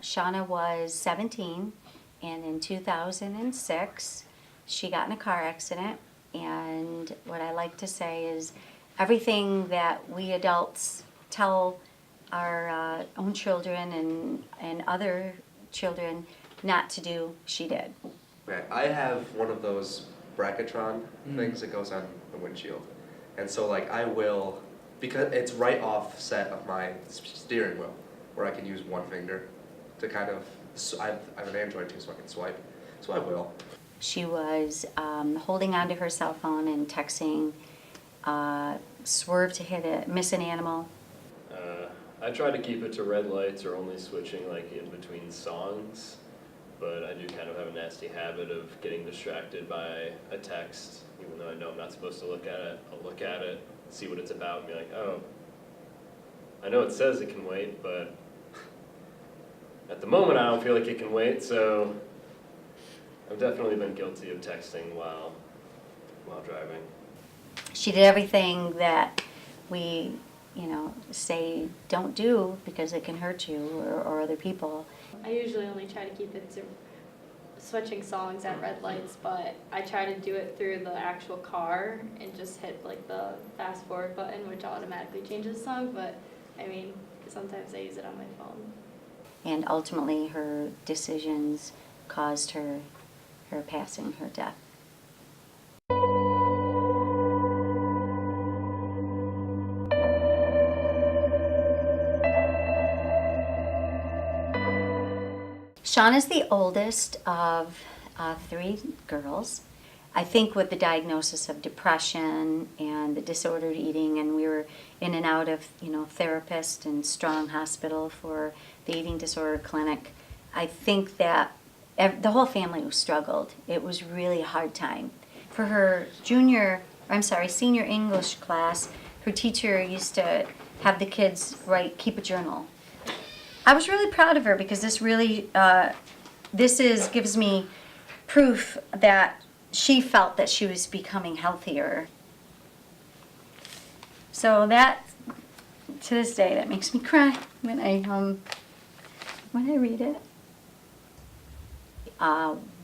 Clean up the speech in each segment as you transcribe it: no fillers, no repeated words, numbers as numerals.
Shauna was 17, and in 2006, she got in a car accident. And what I like to say is everything that we adults tell our own children and other children not to do, she did. Right. I have one of those Bracketron things that goes on the windshield. And so like I will, because it's right offset of my steering wheel, where I can use one finger to kind of, I have an Android too, so I can swipe. So I will. She was holding onto her cell phone and texting, swerve to miss an animal. I try to keep it to red lights or only switching like in between songs, but I do kind of have a nasty habit of getting distracted by a text, even though I know I'm not supposed to look at it. I'll look at it, see what it's about, and be like, oh, I know it says it can wait, but at the moment I don't feel like it can wait, so I've definitely been guilty of texting while driving. She did everything that we, say don't do because it can hurt you or other people. I usually only try to keep it to switching songs at red lights, but I try to do it through the actual car and just hit like the fast forward button, which automatically changes the song, but I mean, sometimes I use it on my phone. And ultimately her decisions caused her passing, her death. Sean is the oldest of 3 girls. I think with the diagnosis of depression and the disordered eating, and we were in and out of, therapist and Strong Hospital for the eating disorder clinic, I think that the whole family struggled. It was really a hard time. For her senior English class, her teacher used to have the kids keep a journal. I was really proud of her because this really, gives me proof that she felt that she was becoming healthier. So that, to this day, that makes me cry when I read it.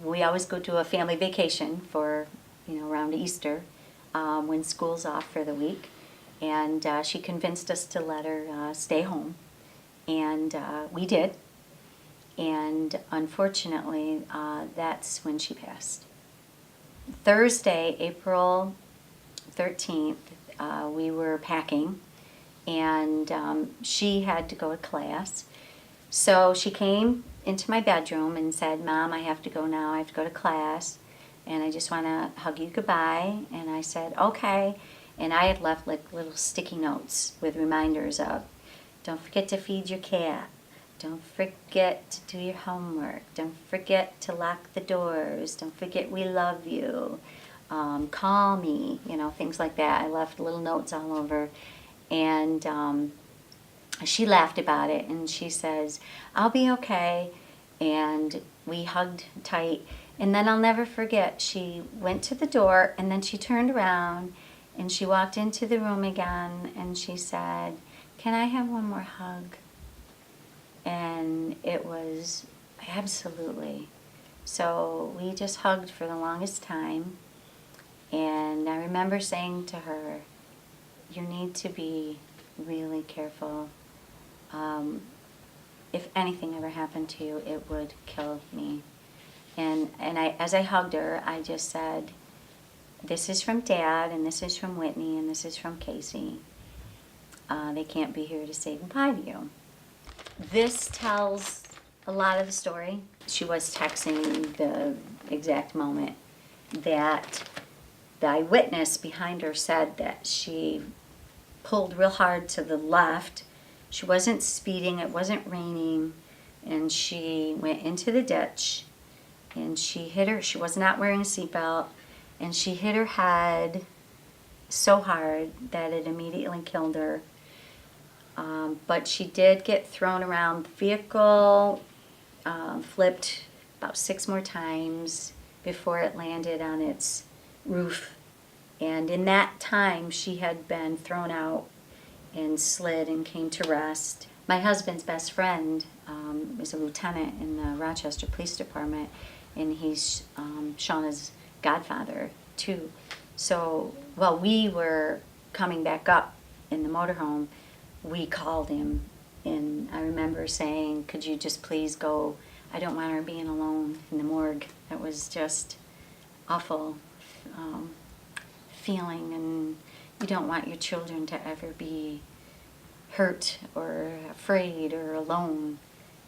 We always go to a family vacation for, around Easter, when school's off for the week. And she convinced us to let her stay home. And we did. And unfortunately, that's when she passed. Thursday, April 13th, we were packing, and she had to go to class. So she came into my bedroom and said, "Mom, I have to go now. I have to go to class, and I just want to hug you goodbye." And I said, "Okay." And I had left like little sticky notes with reminders of, don't forget to feed your cat. Don't forget to do your homework. Don't forget to lock the doors. Don't forget we love you. Call me, things like that. I left little notes all over. And she laughed about it, and she says, "I'll be okay." And we hugged tight. And then I'll never forget, she went to the door, and then she turned around, and she walked into the room again, and she said, "Can I have one more hug?" And it was absolutely. So we just hugged for the longest time. And I remember saying to her, "You need to be really careful. If anything ever happened to you, it would kill me." And as I hugged her, I just said, "This is from Dad, and this is from Whitney, and this is from Casey. They can't be here to say goodbye to you." This tells a lot of the story. She was texting the exact moment that the eyewitness behind her said that she pulled real hard to the left. She wasn't speeding, it wasn't raining, and she went into the ditch, and she was not wearing a seatbelt, and she hit her head so hard that it immediately killed her. But she did get thrown around the vehicle, flipped about 6 more times before it landed on its roof. And in that time, she had been thrown out and slid and came to rest. my husband's best friend is a lieutenant in the Rochester Police Department, and he's Shauna's godfather too. So while we were coming back up in the motorhome, we called him, and I remember saying, could you just please go, I don't want her being alone in the morgue. That was just awful feeling, and you don't want your children to ever be hurt or afraid or alone.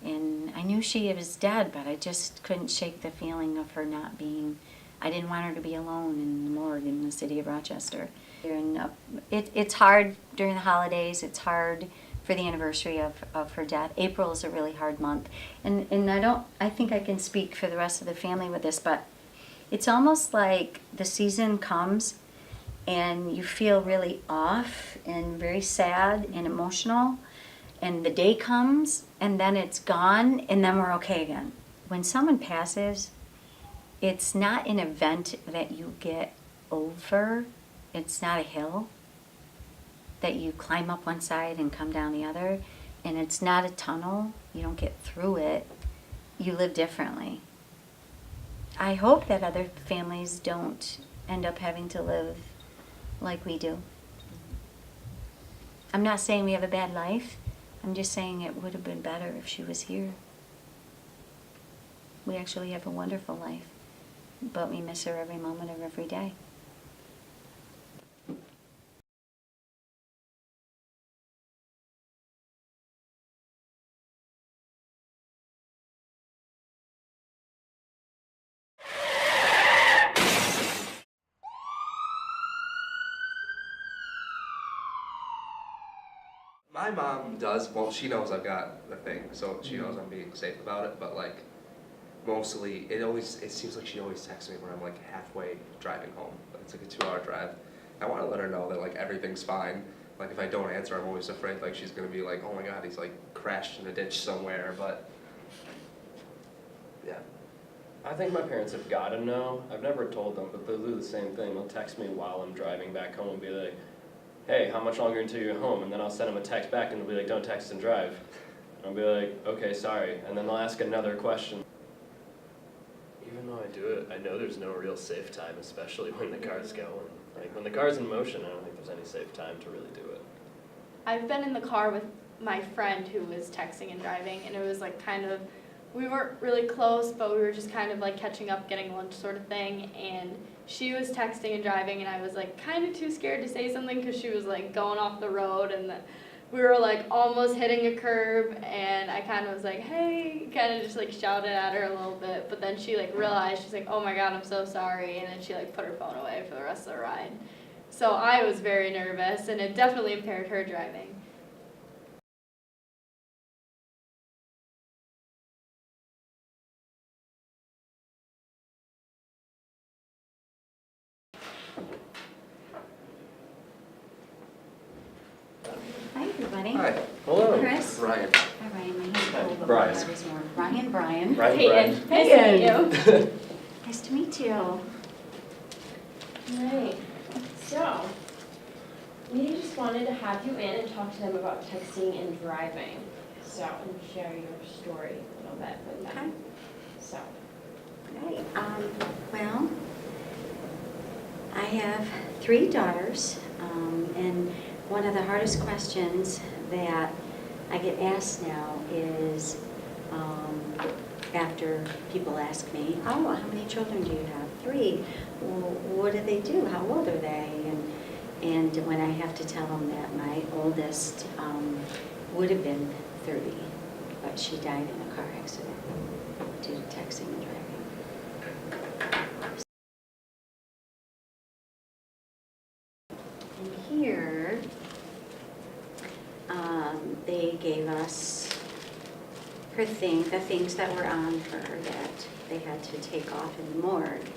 And I knew she was dead, but I just couldn't shake the feeling of her not being, I didn't want her to be alone in the morgue in the city of Rochester. And it's hard during the holidays, it's hard for the anniversary of her death. April is a really hard month. And I think I can speak for the rest of the family with this, but it's almost like the season comes and you feel really off and very sad and emotional, and the day comes and then it's gone and then we're okay again. When someone passes, it's not an event that you get over. It's not a hill that you climb up one side and come down the other, and it's not a tunnel. You don't get through it. You live differently. I hope that other families don't end up having to live like we do. I'm not saying we have a bad life. I'm just saying it would have been better if she was here. We actually have a wonderful life, but we miss her every moment of every day. My mom does, well, she knows I've got the thing, so she knows I'm being safe about it, but like, mostly, it seems like she always texts me when I'm like halfway driving home. It's like a 2-hour drive. I want to let her know that like everything's fine. Like if I don't answer, I'm always afraid like she's gonna be like, oh my god, he's like crashed in a ditch somewhere, but yeah. I think my parents have gotta know. I've never told them, but they'll do the same thing. They'll text me while I'm driving back home and be like, hey, how much longer until you're home? And then I'll send them a text back and they'll be like, don't text and drive. And I'll be like, okay, sorry. And then they'll ask another question. Even though I do it, I know there's no real safe time, especially when the car's going. Like when the car's in motion, I don't think there's any safe time to really do it. I've been in the car with my friend who was texting and driving, and it was like kind of, we weren't really close, but we were just kind of like catching up, getting lunch sort of thing, and she was texting and driving, and I was like kind of too scared to say something because she was like going off the road, and we were like almost hitting a curb, and I kind of was like, hey, kind of just like shouted at her a little bit, but then she like realized, she's like, oh my god, I'm so sorry, and then she like put her phone away for the rest of the ride. So I was very nervous, and it definitely impaired her driving. Hi, everybody. Hi, Hello. Chris. Ryan. Hi, Ryan. My name's Hi, Cole, but Brian. my daughter's more Brian. Right, Peyton, Brian. nice to meet you. Nice to meet you. Right, so, we just wanted to have you in and talk to them about texting and driving. So, and share your story a little bit with them. Okay. So, Right. Well, I have 3 daughters, and one of the hardest questions that I get asked now is, after people ask me, oh, how many children do you have? 3. Well, what do they do? How old are they? And when I have to tell them that my oldest would have been 30, but she died in a car accident due to texting and driving. And here, they gave us the things that were on her that they had to take off in the morgue.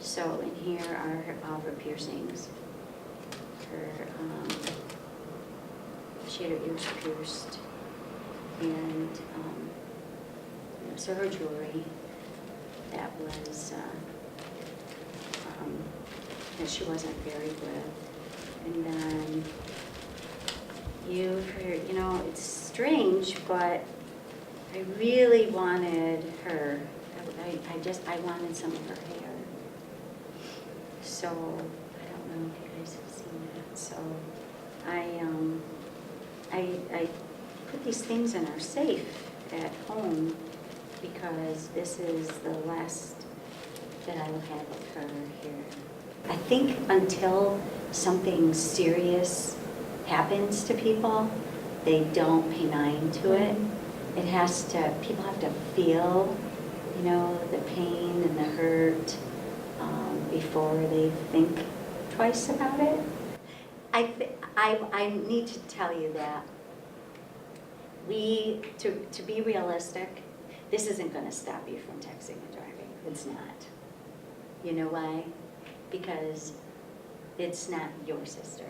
So in here are all her piercings. She had her ears pierced, and so her jewelry that was that she wasn't buried with. And then you've heard, it's strange, but I really wanted her, I wanted some of her hair. So, I don't know if you guys have seen that, so I put these things in our safe at home because this is the last that I will have of her here. I think until something serious happens to people, they don't pay mind to it. People have to feel, the pain and the hurt before they think twice about it. I need to tell you that to be realistic, this isn't going to stop you from texting and driving. It's not. You know why? Because it's not your sister.